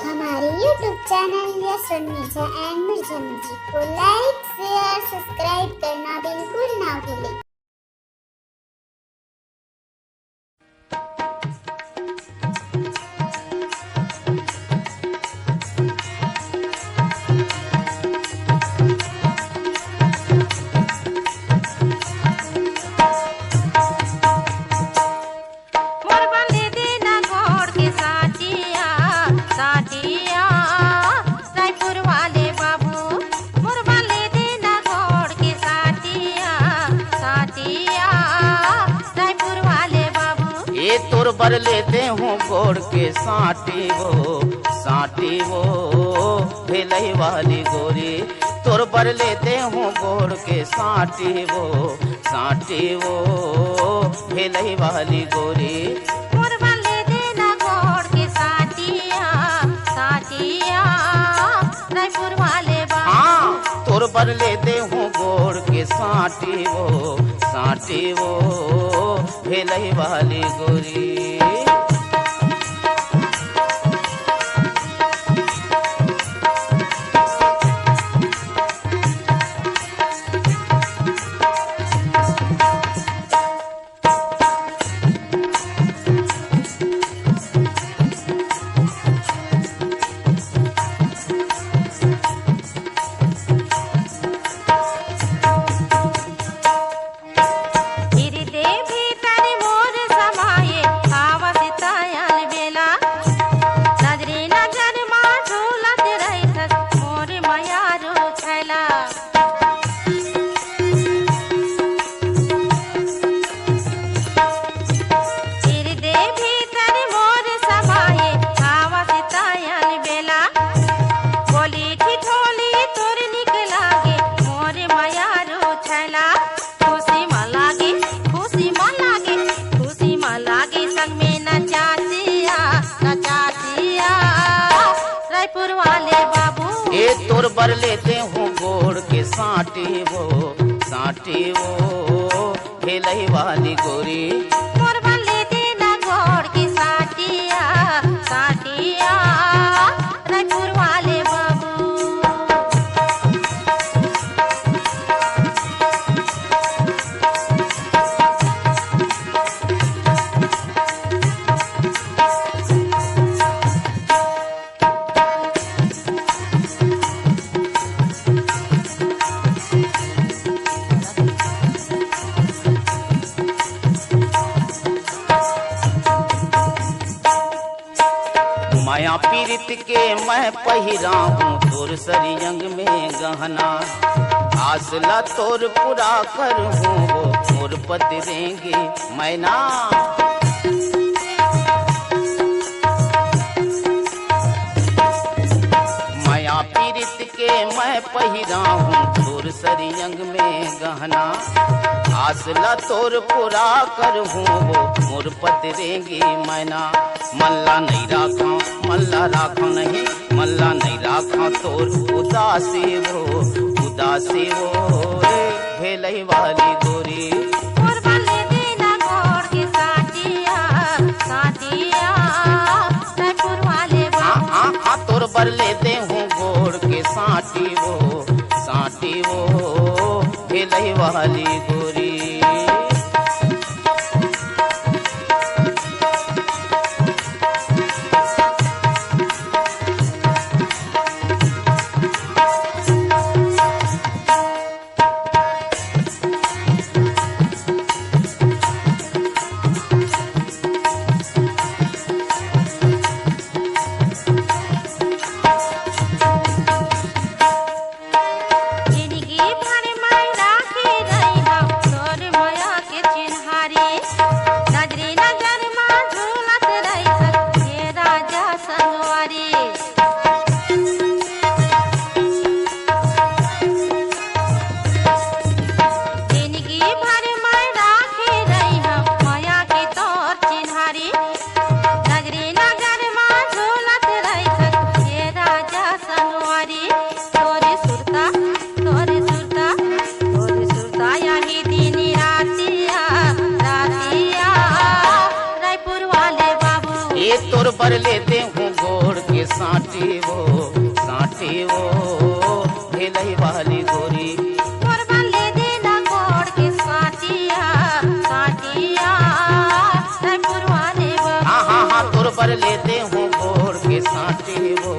हमारे YouTube channel yes Mirza and Mirza music को लाइक share subscribe करना बिल्कुल ना भूलें। तोर बर लेते हूँ गोड़ के साटी वो भेलई वाली गोरी। तोर बर लेते हूँ गोड़ के साटी वो भेलई वाली गोरी। हाँ तोर बर लेते हूँ गोड़ के साटी वो भेलई वाली गोरी। तोर बर लेते हूँ गोड़ के साटी वो भेलई वाली गोरी। रायपुर वाले बाबू माया पीरित के मैं पहिरा हूँ तोर सरियंग में गहना। आसला तोर पूरा कर हूँ वो मोर पतरेंगे मैना। माया पीरित के मैं पहिरा हूँ तोर सरियंग में गहना। आसला तोर पूरा कर हूँ वो मोर पतरेंगी मैना। मल्ला नहीं राखा नहीं मल्ला नहीं राखा तोर उदासी वो रे भेलई वाली गोरी। तोर बर लेते हूँ गोड़ के साटी वो भेलई वाली गोरी। जिंदगी भर मैं राखी रही हूँ साटी वो ढेलई वाली गोरी। मोरबा ले देना गोड़ के साटिया साटिया रायपुर वाले बाबू। हाँ हाँ हाँ तोर पर लेते हूँ गोड़ के साटी वो